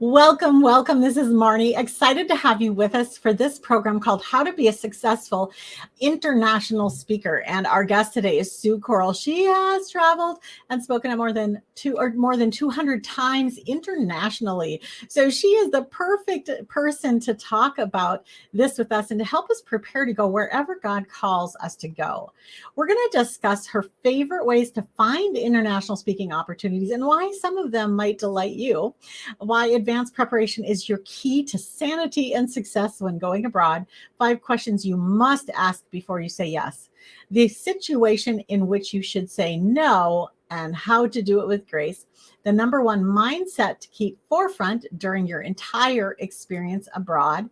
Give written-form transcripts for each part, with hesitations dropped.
Welcome, welcome. This is Marnie. Excited to have you with us for this program called How to Be a Successful International Speaker. And our guest today is Sue Corl. She has traveled and spoken at more than 200 times internationally. So she is the perfect person to talk about this with us and to help us prepare to go wherever God calls us to go. We're going to discuss her favorite ways to find international speaking opportunities and why some of them might delight you, why advanced preparation is your key to sanity and success when going abroad, 5 questions you must ask before you say yes, the situation in which you should say no, and how to do it with grace, the number 1 mindset to keep forefront during your entire experience abroad,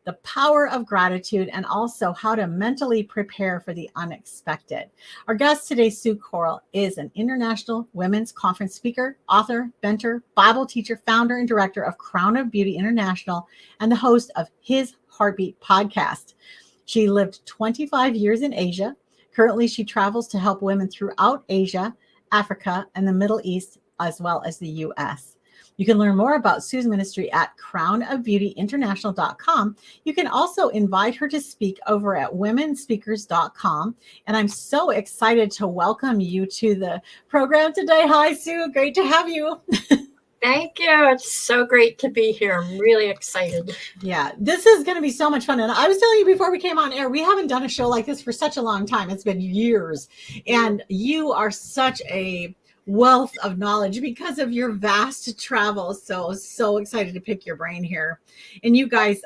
the power of gratitude, and also how to mentally prepare for the unexpected. Our guest today, Sue Corl, is an international women's conference speaker, author, mentor, Bible teacher, founder, and director of Crown of Beauty International, and the host of His Heartbeat podcast. She lived 25 years in Asia. Currently, she travels to help women throughout Asia, Africa, and the Middle East, as well as the U.S. You can learn more about Sue's ministry at crownofbeautyinternational.com. You can also invite her to speak over at womenspeakers.com. And I'm so excited to welcome you to the program today. Hi, Sue. Great to have you. Thank you. It's so great to be here. I'm really excited. Yeah, this is going to be so much fun. And I was telling you before we came on air, we haven't done a show like this for such a long time. It's been years. And you are such a wealth of knowledge because of your vast travel. So excited to pick your brain here. And you guys,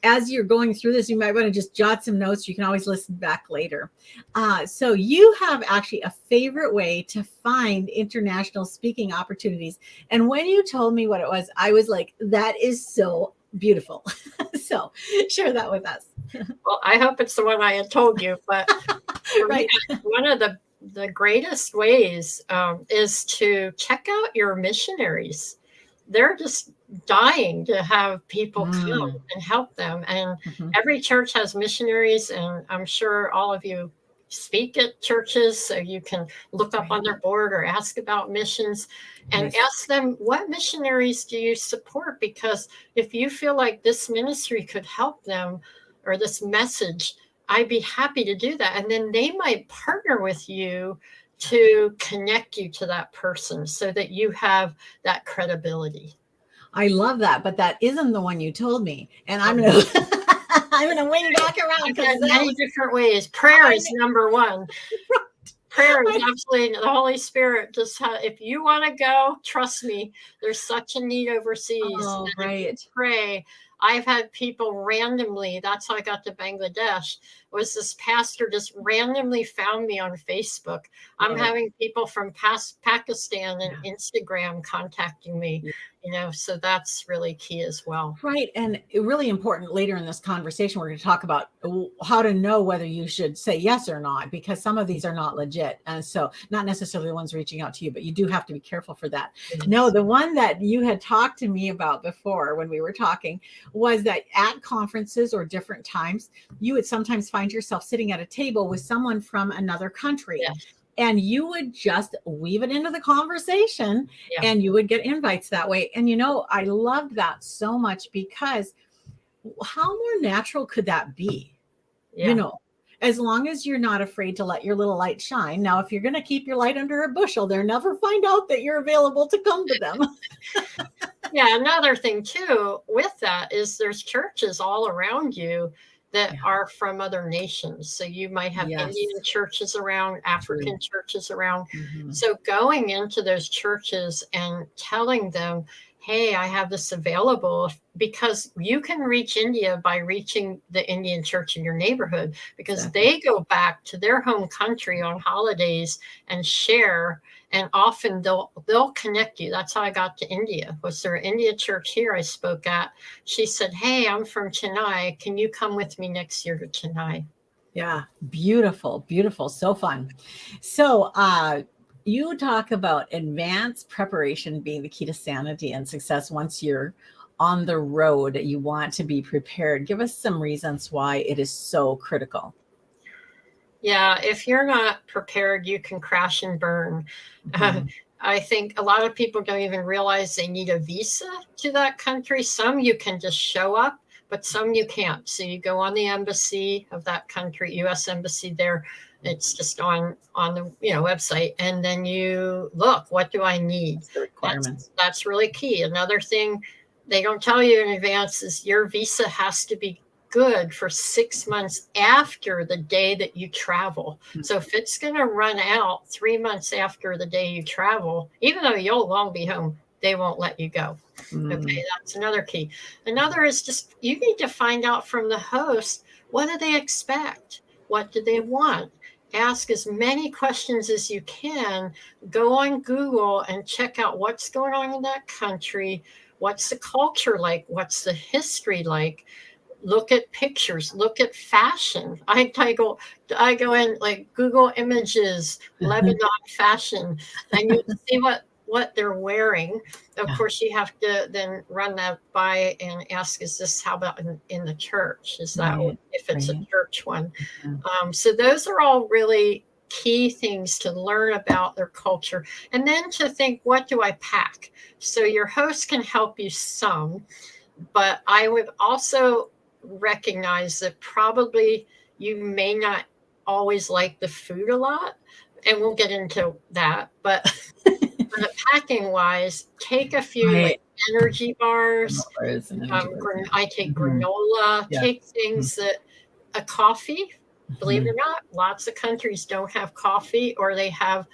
as you're going through this, you might want to just jot some notes. You can always listen back later. So you have actually a favorite way to find international speaking opportunities. And when you told me what it was, I was like, that is so beautiful. So share that with us. Well, I hope it's the one I had told you, but right. One of the greatest ways is to check out your missionaries. They're just dying to have people come and help them. And every church has missionaries, and I'm sure all of you speak at churches, so you can look up on their board or ask about missions and ask them, what missionaries do you support? Because if you feel like this ministry could help them or this message, I'd be happy to do that. And then they might partner with you to connect you to that person so that you have that credibility. I love that, but that isn't the one you told me. And I'm going to wing back around. Because many different ways. Prayer is number 1. Prayer is absolutely the Holy Spirit. If you want to go, trust me, there's such a need overseas. Oh, right. Pray. I've had people randomly, that's how I got to Bangladesh, was this pastor just randomly found me on Facebook. I'm having people from Pakistan and Instagram contacting me, so that's really key as well. Right. And really important later in this conversation, we're going to talk about how to know whether you should say yes or not, because some of these are not legit. And so not necessarily the ones reaching out to you, but you do have to be careful for that. No, the one that you had talked to me about before when we were talking was that at conferences or different times, you would sometimes find yourself sitting at a table with someone from another country. And you would just weave it into the conversation and you would get invites that way. And, I loved that so much because how more natural could that be? As long as you're not afraid to let your little light shine. Now, if you're going to keep your light under a bushel, they'll never find out that you're available to come to them. Another thing too with that is there's churches all around you that are from other nations. So you might have Indian churches around, African churches around. So going into those churches and telling them, hey, I have this available, because you can reach India by reaching the Indian church in your neighborhood, because they go back to their home country on holidays and share. And often they'll connect you. That's how I got to India. Was there an India church here I spoke at? She said, hey, I'm from Chennai. Can you come with me next year to Chennai? Yeah, beautiful, beautiful. So fun. So you talk about advanced preparation being the key to sanity and success. Once you're on the road, you want to be prepared. Give us some reasons why it is so critical. Yeah, if you're not prepared, you can crash and burn. I think a lot of people don't even realize they need a visa to that country. Some you can just show up, but some you can't. So you go on the embassy of that country, U.S. embassy there. It's just on the website, and then you look, what do I need? That's the requirements. That's really key. Another thing they don't tell you in advance is your visa has to be good for 6 months after the day that you travel. So if it's going to run out 3 months after the day you travel, even though you'll long be home, they won't let you go. Okay, that's another key. Another is just you need to find out from the host, what do they expect? What do they want? Ask as many questions as you can. Go on Google and check out what's going on in that country. What's the culture like? What's the history like? Look at pictures. Look at fashion. I go in like Google Images, Lebanon fashion, and you see what they're wearing. Of course, you have to then run that by and ask, is this how about in the church? Is that if it's a church one? So those are all really key things to learn about their culture. And then to think, what do I pack? So your host can help you some, but I would also recognize that probably you may not always like the food a lot. And we'll get into that. But packing wise, take a few like energy bars. I take granola, take things that a coffee, believe it or not, lots of countries don't have coffee, or they have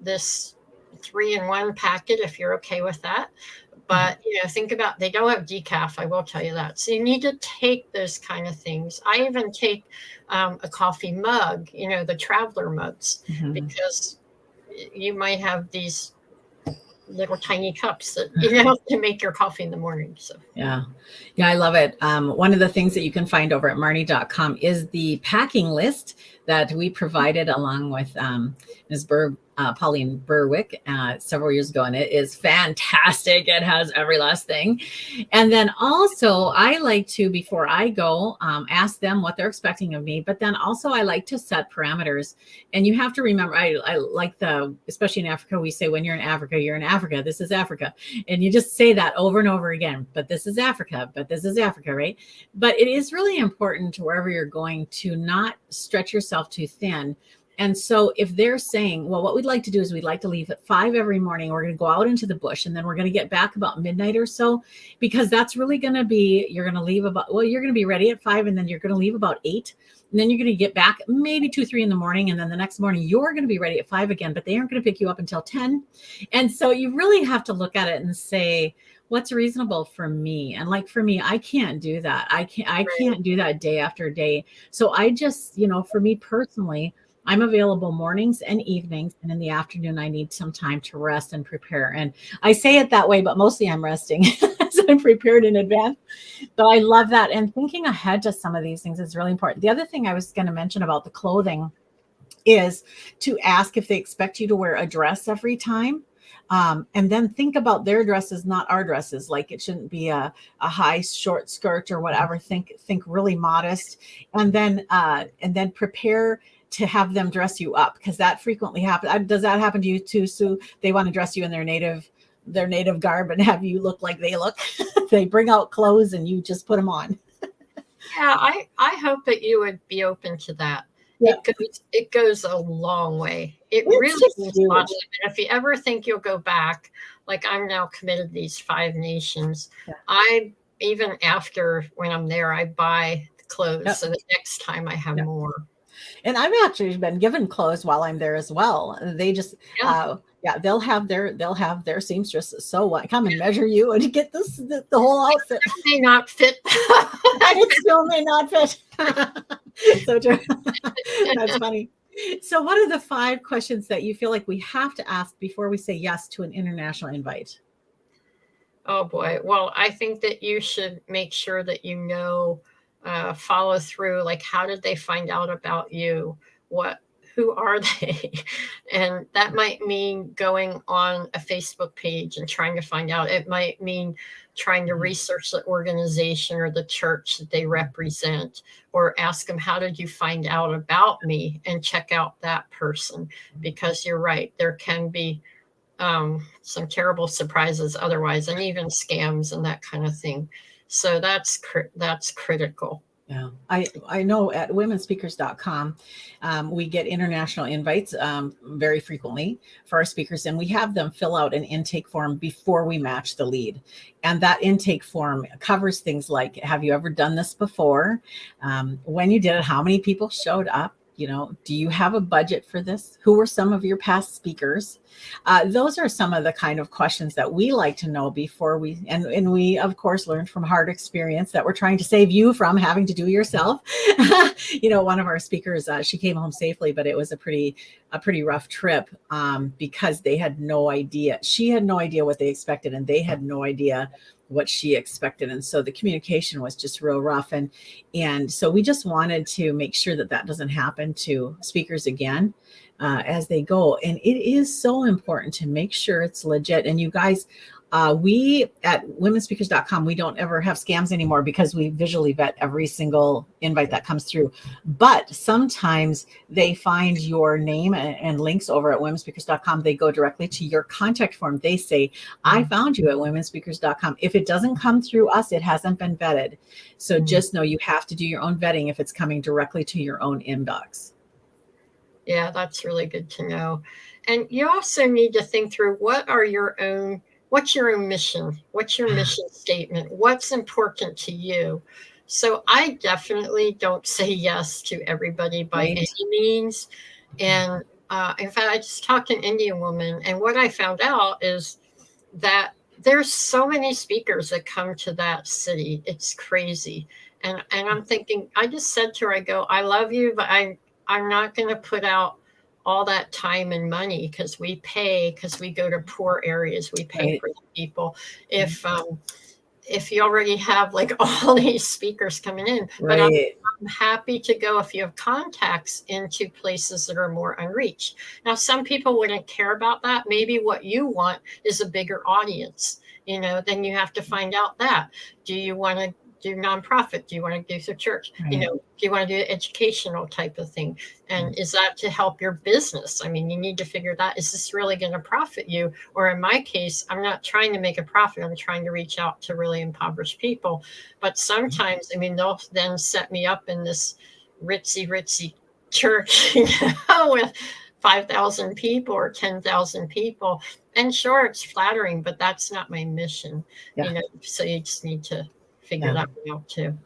this 3-in-1 packet if you're okay with that. But, think about, they don't have decaf, I will tell you that. So you need to take those kind of things. I even take a coffee mug, the traveler mugs, because you might have these little tiny cups that to make your coffee in the morning. So yeah, I love it. One of the things that you can find over at Marnie.com is the packing list that we provided along with Ms. Pauline Berwick several years ago, and it is fantastic. It has every last thing. And then also I like to, before I go, ask them what they're expecting of me, but then also I like to set parameters. And you have to remember, I like especially in Africa, we say when you're in Africa, you're in Africa, this is Africa. And you just say that over and over again, but this is Africa, but this is Africa, right? But it is really important to wherever you're going to not stretch yourself too thin. And so if they're saying, well, what we'd like to do is we'd like to leave at 5 every morning. We're going to go out into the bush, and then we're going to get back about midnight or so, because that's really going to be, you're going to leave you're going to be ready at 5, and then you're going to leave about 8. And then you're going to get back maybe 2, 3 in the morning. And then the next morning you're going to be ready at 5 again, but they aren't going to pick you up until 10. And so you really have to look at it and say, what's reasonable for me? And like for me, I can't do that. I can't do that day after day. So I just, for me personally, I'm available mornings and evenings, and in the afternoon, I need some time to rest and prepare. And I say it that way, but mostly I'm resting. So I'm prepared in advance. So I love that. And thinking ahead to some of these things is really important. The other thing I was going to mention about the clothing is to ask if they expect you to wear a dress every time. And then think about their dresses, not our dresses. Like it shouldn't be a high short skirt or whatever. Think really modest, and then prepare to have them dress you up, because that frequently happens. Does that happen to you too, Sue? They want to dress you in their native garb and have you look like they look. They bring out clothes and you just put them on. Yeah, I hope that you would be open to that. Yeah. It goes a long way. It's really means much. And if you ever think you'll go back, like I'm now committed to these 5 nations, I, even after when I'm there, I buy clothes so that next time I have more. And I've actually been given clothes while I'm there as well. They just, they'll have their seamstress come and measure you and get the whole outfit. It may not fit. It still may not fit. So true. That's funny. So what are the 5 questions that you feel like we have to ask before we say yes to an international invite? Oh boy. Well, I think that you should make sure that follow through, like how did they find out about you? Who are they? And that might mean going on a Facebook page and trying to find out. It might mean trying to research the organization or the church that they represent, or ask them, how did you find out about me? And check out that person, because you're right, there can be some terrible surprises otherwise, and even scams and that kind of thing. So that's critical. Yeah, I know at womenspeakers.com, we get international invites very frequently for our speakers, and we have them fill out an intake form before we match the lead. And that intake form covers things like, have you ever done this before? When you did it, how many people showed up? You know, do you have a budget for this? Who were some of your past speakers? Those are some of the kind of questions that we like to know before and we, of course, learned from hard experience that we're trying to save you from having to do yourself. You know, one of our speakers, she came home safely, but it was a pretty rough trip because they had no idea. She had no idea what they expected, and they had no idea what she expected. And so the communication was just real rough. And so we just wanted to make sure that that doesn't happen to speakers again as they go. And it is so important to make sure it's legit. And you guys, we at womenspeakers.com, we don't ever have scams anymore because we visually vet every single invite that comes through. But sometimes they find your name and links over at womenspeakers.com. They go directly to your contact form. They say, I found you at womenspeakers.com. If it doesn't come through us, it hasn't been vetted. So just know you have to do your own vetting if it's coming directly to your own inbox. Yeah, that's really good to know. And you also need to think through what's your own mission? What's your mission statement? What's important to you? So I definitely don't say yes to everybody by any means. And in fact, I just talked to an Indian woman, and what I found out is that there's so many speakers that come to that city. It's crazy. And I'm thinking, I just said to her, I go, I love you, but I'm not going to put out all that time and money because we go to poor areas. We pay for the people. If you already have like all these speakers coming in, but I'm happy to go if you have contacts into places that are more unreached. Now, some people wouldn't care about that. Maybe what you want is a bigger audience, you know, then you have to find out that. Do you want to do nonprofit? Do you want to do the church? You know, do you want to do educational type of thing? And is that to help your business? I mean, you need to figure that, is this really going to profit you? Or in my case, I'm not trying to make a profit. I'm trying to reach out to really impoverished people. But sometimes, I mean, they'll then set me up in this ritzy church, you know, with 5,000 people or 10,000 people. And sure, it's flattering, but that's not my mission. You know, so you just need to figure that out too.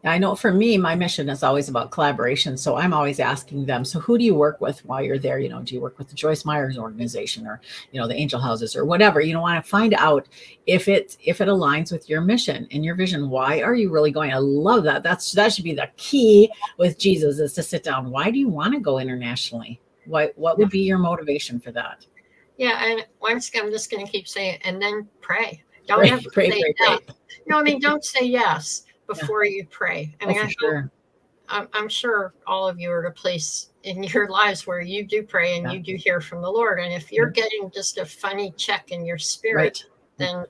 I know for me, my mission is always about collaboration. So I'm always asking them, so who do you work with while you're there? You know, do you work with the Joyce Myers organization or, you know, the Angel Houses or whatever? You know, want to find out if it aligns with your mission and your vision. Why are you really going? I love that. That should be the key with Jesus, is to sit down. Why do you want to go internationally? What would be your motivation for that? Yeah. And once again, I'm just going to keep saying it, and then pray. Don't ever say yes. No, I mean, don't say yes before you pray. I mean, I'm sure all of you are at a place in your lives where you do pray and you do hear from the Lord. And if you're getting just a funny check in your spirit, then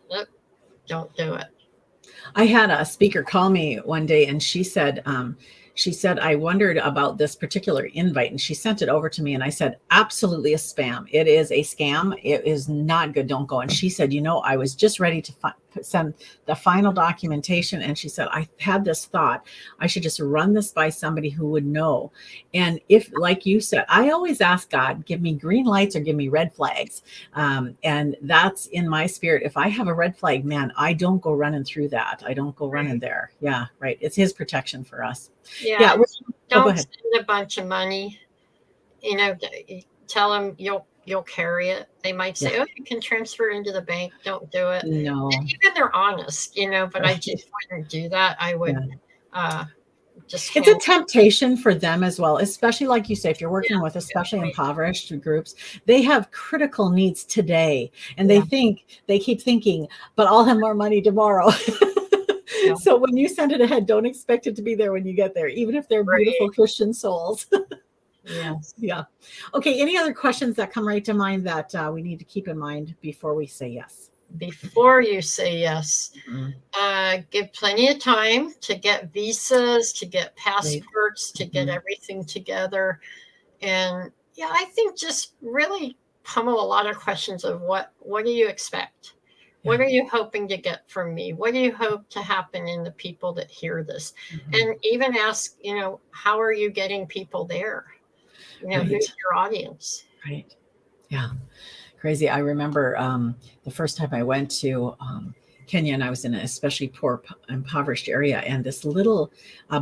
don't do it. I had a speaker call me one day, and she said, I wondered about this particular invite, and she sent it over to me, and I said, absolutely a spam. It is a scam. It is not good. Don't go. And she said, you know, I was just ready to send the final documentation. And she said, I had this thought, I should just run this by somebody who would know. And if, like you said, I always ask God, give me green lights or give me red flags. And that's in my spirit. If I have a red flag, man, I don't go running through that. I don't go running there. Yeah. Right. It's his protection for us. Yeah. Don't spend a bunch of money, you know, tell them you'll carry it. They might say, oh, you can transfer into the bank. Don't do it. No. And even they're honest, you know, but I just wouldn't do that. I would just. It's a temptation for them as well, especially like you say, if you're working with especially impoverished groups, they have critical needs today. And they keep thinking, but I'll have more money tomorrow. So when you send it ahead, don't expect it to be there when you get there, even if they're beautiful Christian souls. Yes. Yeah. Okay. Any other questions that come right to mind that we need to keep in mind before we say yes? Before you say yes, give plenty of time to get visas, to get passports, to get everything together. And I think just really pummel a lot of questions of what do you expect? What are you hoping to get from me? What do you hope to happen in the people that hear this? And even ask, how are you getting people there? Who's your audience? Right. Yeah. Crazy. I remember the first time I went to Kenya, and I was in an especially poor, impoverished area, and this little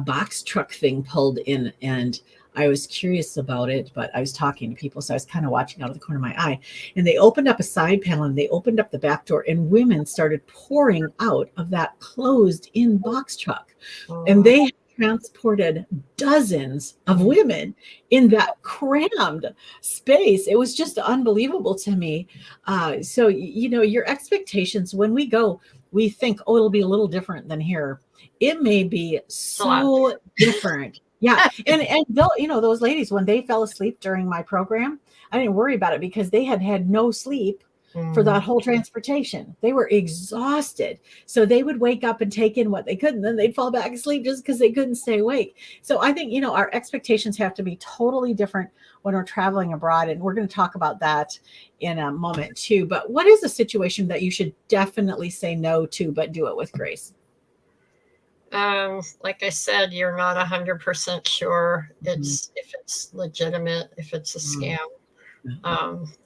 box truck thing pulled in, and I was curious about it, but I was talking to people, so I was kind of watching out of the corner of my eye. And they opened up a side panel, and they opened up the back door, and women started pouring out of that closed-in box truck, and they transported dozens of women in that crammed space. It was just unbelievable to me. So, your expectations when we go, we think, oh, it'll be a little different than here. It may be so different. Yeah. And those ladies, when they fell asleep during my program, I didn't worry about it because they had no sleep for that whole transportation. They were exhausted. So they would wake up and take in what they could, and then they'd fall back asleep just because they couldn't stay awake. So I think, our expectations have to be totally different when we're traveling abroad. And we're going to talk about that in a moment too. But what is a situation that you should definitely say no to, but do it with grace? Like I said, you're not 100% sure if it's legitimate, if it's a scam.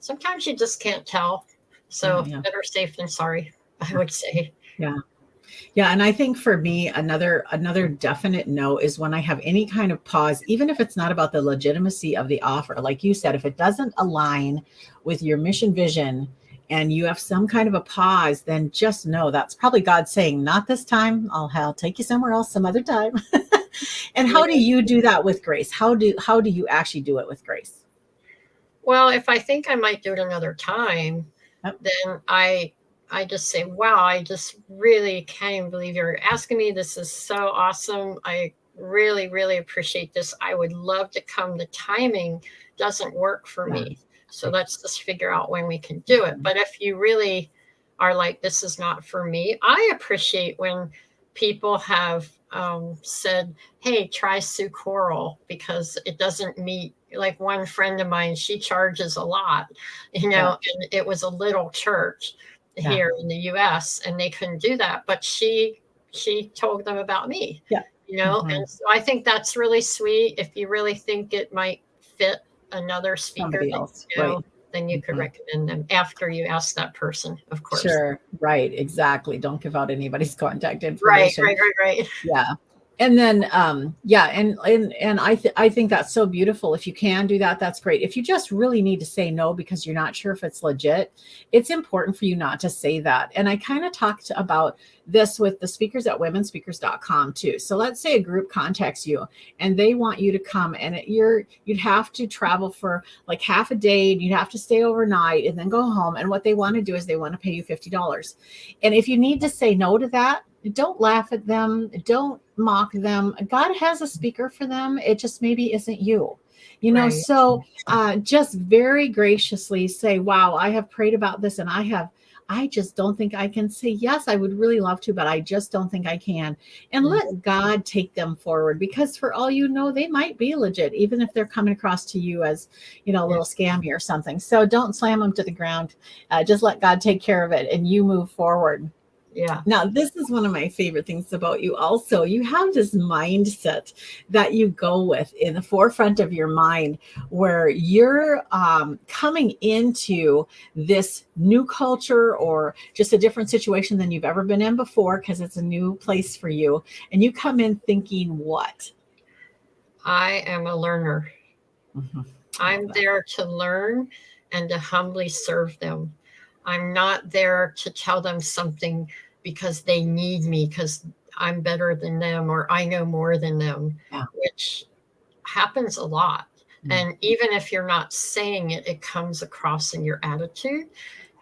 Sometimes you just can't tell. So better safe than sorry, I would say. Yeah. Yeah. And I think for me, another definite no is when I have any kind of pause, even if it's not about the legitimacy of the offer. Like you said, if it doesn't align with your mission vision and you have some kind of a pause, then just know that's probably God saying, not this time. I'll take you somewhere else some other time. And how do you do that with grace? How do you actually do it with grace? Well, if I think I might do it another time, then I just say, wow, I just really can't even believe you're asking me. This is so awesome. I really, really appreciate this. I would love to come. The timing doesn't work for me. So let's just figure out when we can do it. But if you really are like, this is not for me, I appreciate when people have said, hey, try Sue Corl because it doesn't meet. Like one friend of mine, she charges a lot, and it was a little church here in the US and they couldn't do that. But she told them about me, and so I think that's really sweet. If you really think it might fit another speaker else, then you could recommend them after you ask that person, of course. Sure. Right. Exactly. Don't give out anybody's contact information. Right. Yeah. And then, and I think that's so beautiful. If you can do that, that's great. If you just really need to say no because you're not sure if it's legit, it's important for you not to say that. And I kind of talked about this with the speakers at womenspeakers.com too. So let's say a group contacts you and they want you to come, and you'd have to travel for like half a day, and you'd have to stay overnight and then go home. And what they want to do is they want to pay you $50. And if you need to say no to that, don't laugh at them. Don't mock them. God has a speaker for them. It just maybe isn't you, so just very graciously say, wow, I have prayed about this and I just don't think I can say yes. I would really love to, but I just don't think I can. And let God take them forward, because for all you know, they might be legit, even if they're coming across to you as, a little scammy or something. So don't slam them to the ground. Just let God take care of it and you move forward. Yeah. Now, this is one of my favorite things about you also. You have this mindset that you go with in the forefront of your mind where you're coming into this new culture or just a different situation than you've ever been in before, because it's a new place for you. And you come in thinking what? I am a learner. I'm there to learn and to humbly serve them. I'm not there to tell them something because they need me, because I'm better than them or I know more than them, which happens a lot. And even if you're not saying it, it comes across in your attitude,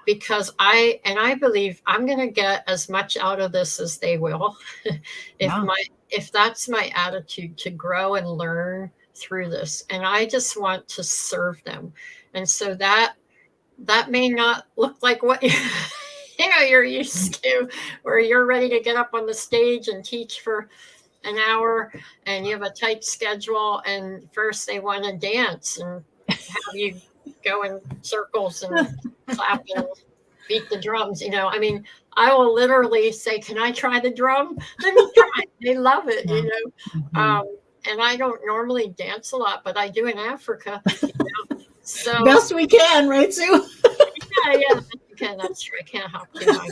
because I believe I'm going to get as much out of this as they will. If that's my attitude, to grow and learn through this. And I just want to serve them. And so that may not look like what you're used to, where you're ready to get up on the stage and teach for an hour and you have a tight schedule, and first they want to dance and have you go in circles and clap and beat the drums. I mean, I will literally say, "Can I try the drum? Let me try." They love it, and I don't normally dance a lot, but I do in Africa. So best we can, right, Sue? yeah, okay, that's true. I can't hop too high.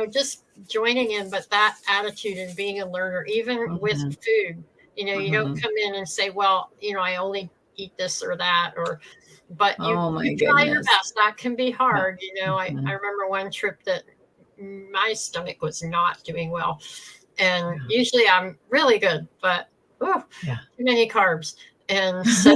Just joining in, but that attitude and being a learner, even with food, you don't come in and say, well, I only eat this or that, but you try your best. That can be hard. I remember one trip that my stomach was not doing well, and usually I'm really good, but too many carbs. And so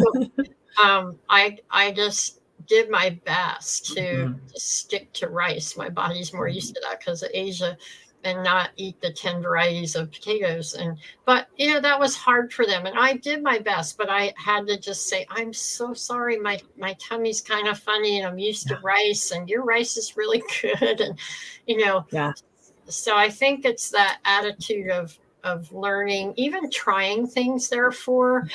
I just did my best to stick to rice. My body's more used to that because of Asia, and not eat the 10 varieties of potatoes. But that was hard for them. And I did my best, but I had to just say, I'm so sorry. My tummy's kind of funny and I'm used to rice, and your rice is really good. And, so I think it's that attitude of learning, even trying things, therefore.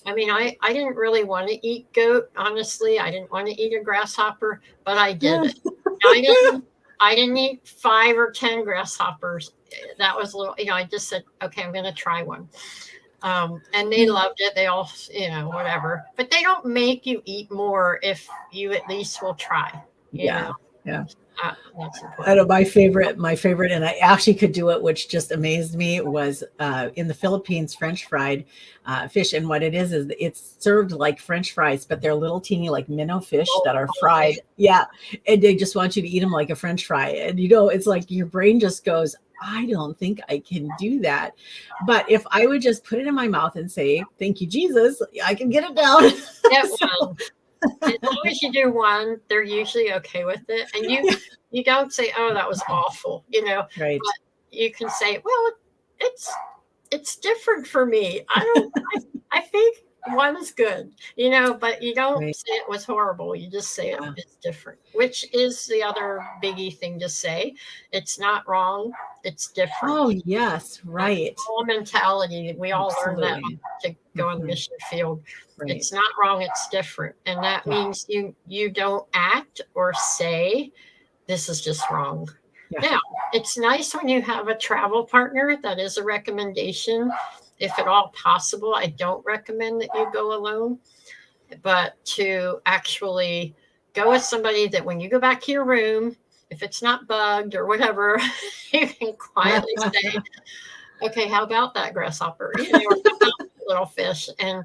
I mean, I didn't really want to eat goat, honestly. I didn't want to eat a grasshopper, but I did it. I didn't eat 5 or 10 grasshoppers. That was a little, I just said, okay, I'm going to try one. And they loved it. They all, whatever. But they don't make you eat more if you at least will try. Yeah. That's important. I know my favorite, and I actually could do it, which just amazed me, was in the Philippines, French fried fish. And what it is it's served like French fries, but they're little teeny like minnow fish that are fried. Okay. Yeah. And they just want you to eat them like a French fry. And it's like your brain just goes, I don't think I can do that. But if I would just put it in my mouth and say, thank you, Jesus, I can get it down. As long as you do one, they're usually okay with it. And you don't say, oh, that was awful, Right. But you can say, well, it's different for me. I think one's good, but you don't say it was horrible. You just say it's different, which is the other biggie thing to say. It's not wrong. It's different. Oh, yes. Right. Whole mentality. We all learn that to go on the mission field. Right. It's not wrong. It's different. And that means you don't act or say, this is just wrong. Yeah. Now, it's nice when you have a travel partner. That is a recommendation. If at all possible, I don't recommend that you go alone, but to actually go with somebody that when you go back to your room, if it's not bugged or whatever, you can quietly say, okay, how about that grasshopper? Or how about little fish? And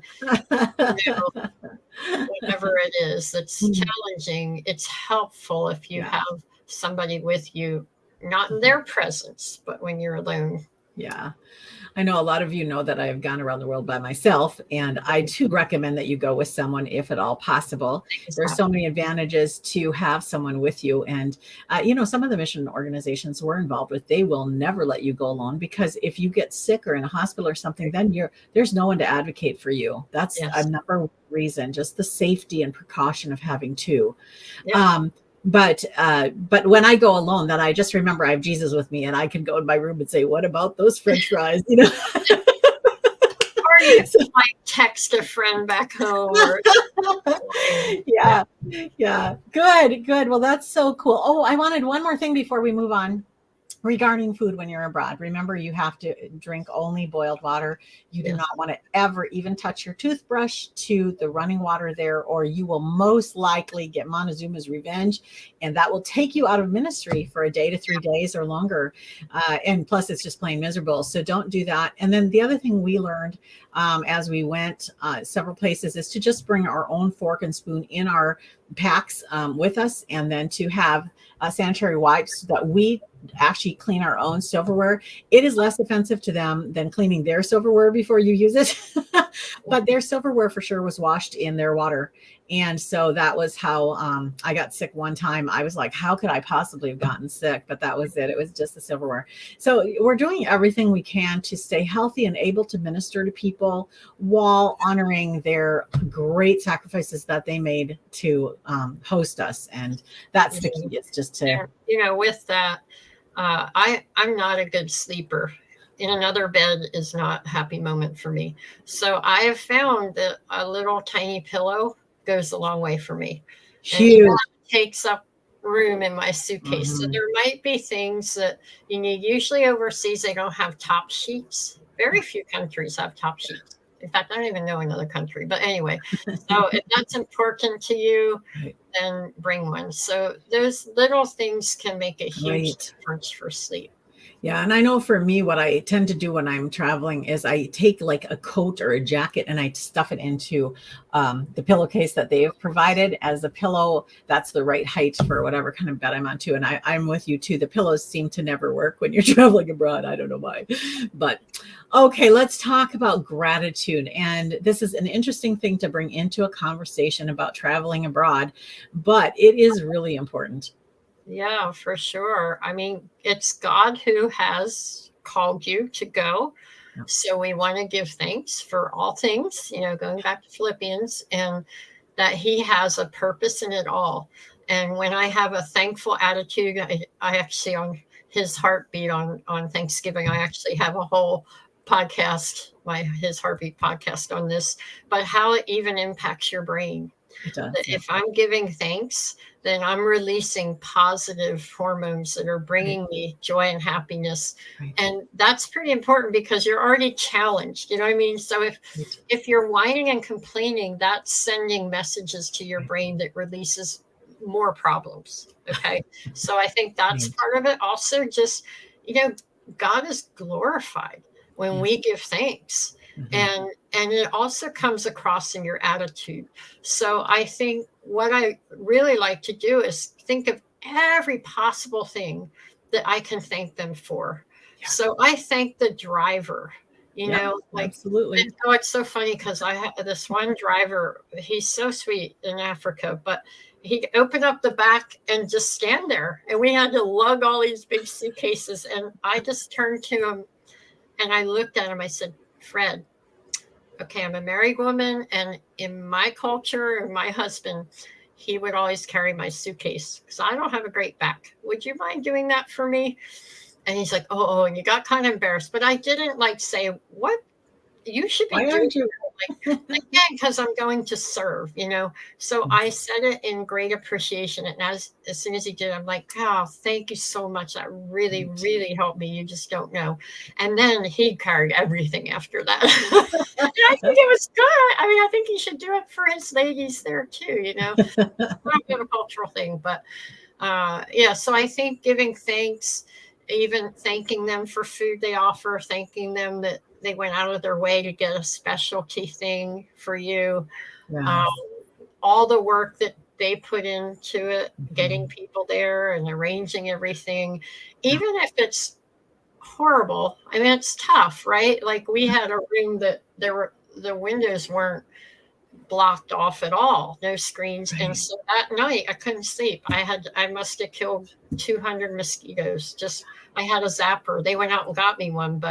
whatever it is that's challenging, it's helpful if you have somebody with you, not in their presence, but when you're alone. Yeah. I know a lot of you know that I have gone around the world by myself, and I too recommend that you go with someone if at all possible. There's so many advantages to have someone with you. And, some of the mission organizations we're involved with, they will never let you go alone, because if you get sick or in a hospital or something, then there's no one to advocate for you. That's a number one reason, just the safety and precaution of having two. Yeah. But when I go alone, then I just remember I have Jesus with me, and I can go in my room and say, what about those French fries? Or you might text a friend back home. Yeah. Good. Well, that's so cool. Oh, I wanted one more thing before we move on. Regarding food when you're abroad, remember you have to drink only boiled water. You do not want to ever even touch your toothbrush to the running water there, or you will most likely get Montezuma's revenge, and that will take you out of ministry for a day to 3 days or longer. And plus, it's just plain miserable. So don't do that. And then the other thing we learned as we went several places is to just bring our own fork and spoon in our packs with us, and then to have sanitary wipes so that we actually clean our own silverware. It is less offensive to them than cleaning their silverware before you use it. But their silverware for sure was washed in their water. And so that was how I got sick one time. I was like, how could I possibly have gotten sick? But that was it. It was just the silverware. So we're doing everything we can to stay healthy and able to minister to people while honoring their great sacrifices that they made to host us. And that's the key. It's just to, with that, I'm not a good sleeper. In another bed is not a happy moment for me. So I have found that a little tiny pillow goes a long way for me. Huge. And that takes up room in my suitcase. So there might be things that you need. Usually overseas, they don't have top sheets. Very few countries have top sheets. In fact, I don't even know another country. But anyway, so if that's important to you, then bring one. So those little things can make a huge difference for sleep. Yeah. And I know for me, what I tend to do when I'm traveling is I take like a coat or a jacket and I stuff it into the pillowcase that they've provided as a pillow. That's the right height for whatever kind of bed I'm on too. And I'm with you too. The pillows seem to never work when you're traveling abroad. I don't know why, but okay, let's talk about gratitude. And this is an interesting thing to bring into a conversation about traveling abroad, but it is really important. Yeah, for sure. I mean, it's God who has called you to go. Yeah. So we want to give thanks for all things, going back to Philippians, and that he has a purpose in it all. And when I have a thankful attitude, I actually, on his heartbeat on Thanksgiving, I actually have a whole podcast, his heartbeat podcast on this, but how it even impacts your brain. It does, yeah. If I'm giving thanks, then I'm releasing positive hormones that are bringing me joy and happiness. And that's pretty important because you're already challenged. You know what I mean? So if you're whining and complaining, that's sending messages to your brain that releases more problems. Okay. So I think that's part of it. Also, just, God is glorified when we give thanks. And it also comes across in your attitude. So I think what I really like to do is think of every possible thing that I can thank them for. Yeah. So I thank the driver, absolutely. And so it's so funny because I have this one driver, he's so sweet in Africa, but he opened up the back and just stand there. And we had to lug all these big suitcases. And I just turned to him and I looked at him. I said, Fred, okay, I'm a married woman, and in my culture, and my husband, he would always carry my suitcase because I don't have a great back. Would you mind doing that for me? And he's like, oh, and you got kind of embarrassed, but I didn't say, what? You should be doing it. Again, because I'm going to serve, So I said it in great appreciation. And as soon as he did, I'm like, oh, thank you so much. That really, really helped me. You just don't know. And then he carried everything after that. And I think it was good. I mean, I think he should do it for his ladies there too, It's not a cultural thing, but so I think giving thanks, even thanking them for food they offer, thanking them that they went out of their way to get a specialty thing for you. Yes. All the work that they put into it, getting people there and arranging everything, even if it's horrible. I mean, it's tough, right? Like we had a room that the windows weren't blocked off at all, no screens. Right. And so that night I couldn't sleep. I must have killed 200 mosquitoes. I had a zapper. They went out and got me one,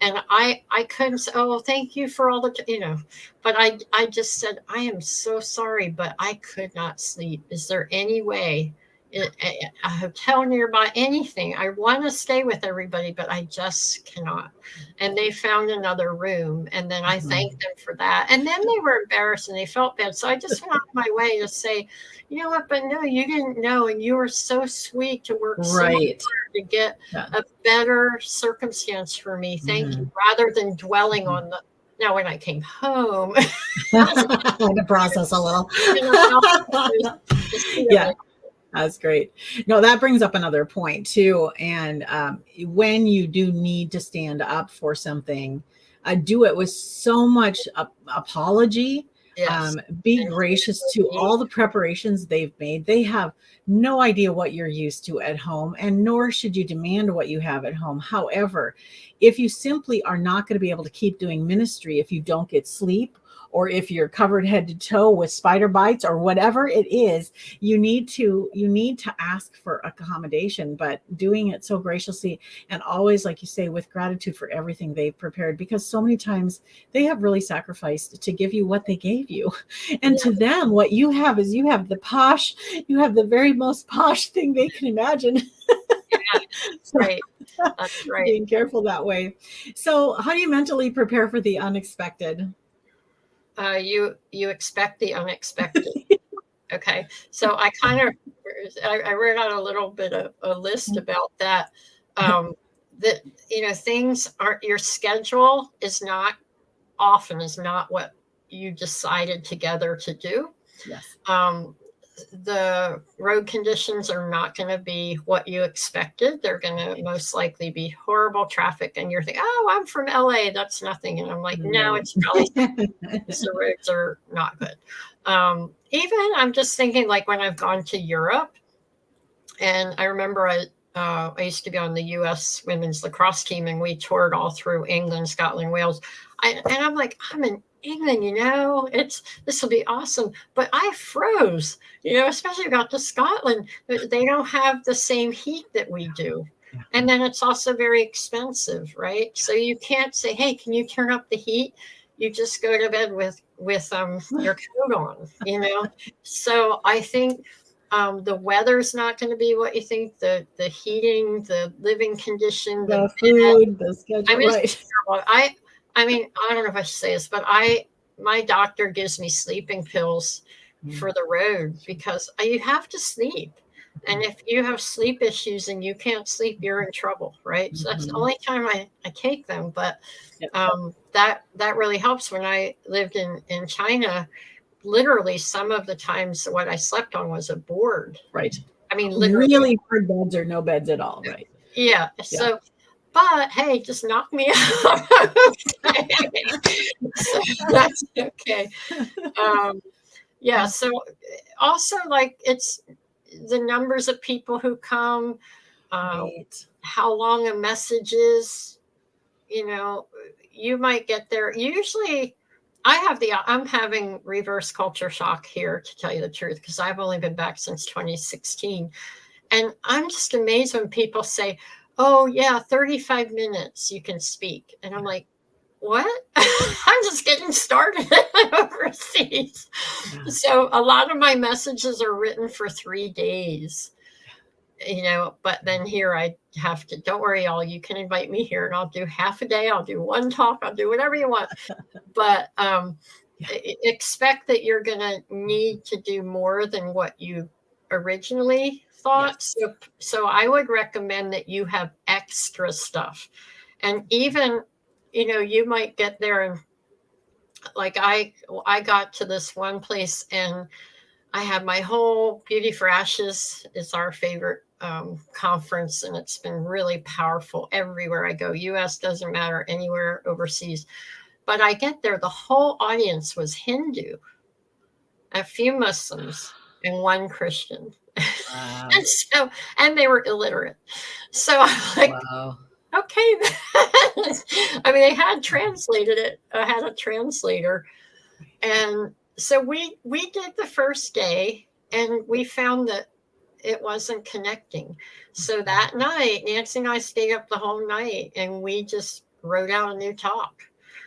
and I couldn't say, oh, thank you for all the, but I just said, I am so sorry, but I could not sleep. Is there any way, a hotel nearby, anything? I want to stay with everybody, but I just cannot. And they found another room. And then I thanked them for that. And then they were embarrassed and they felt bad. So I just went out of my way to say, you know what, but no, you didn't know. And you were so sweet to work so hard to get a better circumstance for me. Thank you. Rather than dwelling on now when I came home. To process a little. Yeah. That's great. No, that brings up another point too. And when you do need to stand up for something, do it with so much apology. Yes. Be gracious to all the preparations they've made. They have no idea what you're used to at home, and nor should you demand what you have at home. However, if you simply are not going to be able to keep doing ministry if you don't get sleep, or if you're covered head to toe with spider bites or whatever it is, you need to ask for accommodation, but doing it so graciously and always, like you say, with gratitude for everything they've prepared, because so many times they have really sacrificed to give you what they gave you. And to them, what you have is you have the very most posh thing they can imagine. Yeah, right. That's right. Being careful that way. So how do you mentally prepare for the unexpected? You expect the unexpected. Okay. So I wrote out a little bit of a list about that. That, things aren't, your schedule is not what you decided together to do. Yes. The road conditions are not going to be what you expected. They're going to most likely be horrible traffic. And you're thinking, oh, I'm from LA. That's nothing. And I'm like, no, it's probably the roads are not good. Even I'm just thinking, like, when I've gone to Europe, and I remember I used to be on the U.S. women's lacrosse team, and we toured all through England, Scotland, Wales. And I'm like, I'm in England, this will be awesome. But I froze, especially got to Scotland. They don't have the same heat that we do. And then it's also very expensive, right? So you can't say, hey, can you turn up the heat? You just go to bed with your coat on, So I think the weather's not going to be what you think. The heating, the living condition, the food, the schedule. Right. I mean, I don't know if I should say this, but my doctor gives me sleeping pills for the road because you have to sleep. And if you have sleep issues and you can't sleep, you're in trouble, right? So that's the only time I take them. But that really helps. When I lived in China, literally some of the times what I slept on was a board. Right. I mean, literally. Really hard beds or no beds at all, right? Yeah. So, but hey, just knock me out. So that's okay. So also, like, it's the numbers of people who come, how long a message is, you might get there. Usually I'm having reverse culture shock here, to tell you the truth, because I've only been back since 2016. And I'm just amazed when people say, oh yeah, 35 minutes you can speak. And I'm like, what? I'm just getting started overseas. So a lot of my messages are written for 3 days, but then here I have to, don't worry, y'all, you can invite me here and I'll do half a day. I'll do one talk. I'll do whatever you want. But expect that you're going to need to do more than what you originally thought. Yes. So I would recommend that you have extra stuff. And even, you might get there and, like, I got to this one place and I had my whole Beauty for Ashes is our favorite conference, and it's been really powerful everywhere I go. US doesn't matter, anywhere overseas. But I get there, the whole audience was Hindu, a few Muslims, and one Christian. Wow. and they were illiterate. So I'm like, wow. Okay. I mean, they had translated it. I had a translator. And so we did the first day, and we found that it wasn't connecting. So that night, Nancy and I stayed up the whole night, and we just wrote out a new talk.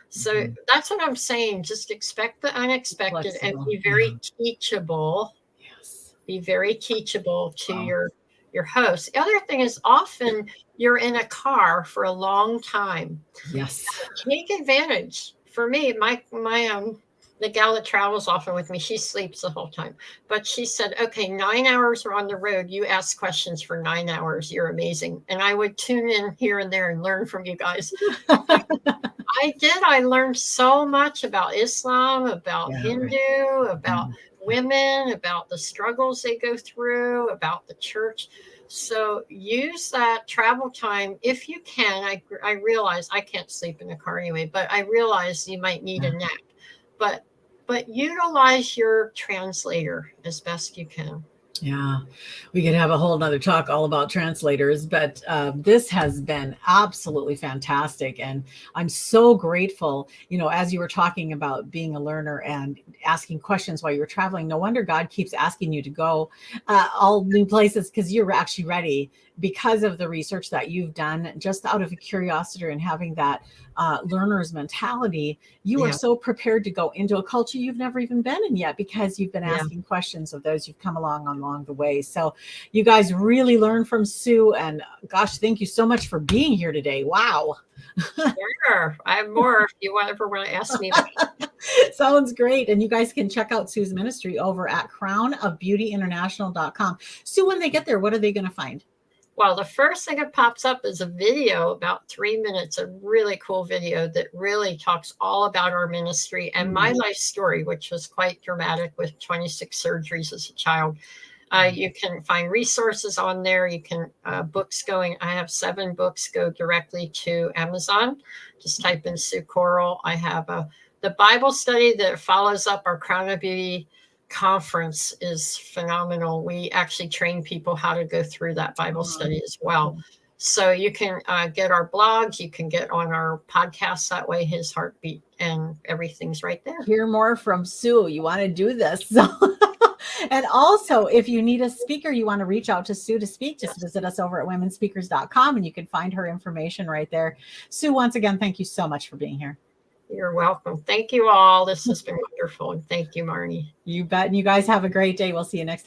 So that's what I'm saying. Just expect the unexpected. Flexible. And be very teachable. Yes. Be very teachable to your host. The other thing is, often you're in a car for a long time. Yes. Take advantage. For me, the gal that travels often with me, she sleeps the whole time. But she said, okay, 9 hours are on the road. You ask questions for 9 hours. You're amazing. And I would tune in here and there and learn from you guys. I did. I learned so much about Islam, about Hindu, about women, about the struggles they go through, about the church. So use that travel time if you can. I realize I can't sleep in a car anyway, but I realize you might need a nap. But utilize your translator as best you can. Yeah, we could have a whole nother talk all about translators, but this has been absolutely fantastic. And I'm so grateful, as you were talking about being a learner and asking questions while you were traveling, no wonder God keeps asking you to go all new places, because you're actually ready because of the research that you've done, just out of a curiosity and having that learner's mentality. You are so prepared to go into a culture you've never even been in yet, because you've been asking questions of those you've come along the way. So you guys really learn from Sue, and gosh, thank you so much for being here today. Wow. Sure. I have more if you ever want to ask me. Sounds great. And you guys can check out Sue's ministry over at crownofbeautyinternational.com. Sue, when they get there, what are they going to find? Well, the first thing that pops up is a video, about 3 minutes, a really cool video that really talks all about our ministry and my life story, which was quite dramatic with 26 surgeries as a child. You can find resources on there. You can books going. I have 7 books go directly to Amazon. Just type in Sue Corl. I have the Bible study that follows up our Crown of Beauty conference is phenomenal. We actually train people how to go through that Bible study as well. So you can get our blogs, you can get on our podcast that way, His Heartbeat, and everything's right there. Hear more from Sue. You want to do this. So. And also, if you need a speaker, you want to reach out to Sue to speak, just visit us over at womenspeakers.com and you can find her information right there. Sue, once again, thank you so much for being here. You're welcome. Thank you all. This has been wonderful. And thank you, Marnie. You bet. And you guys have a great day. We'll see you next time.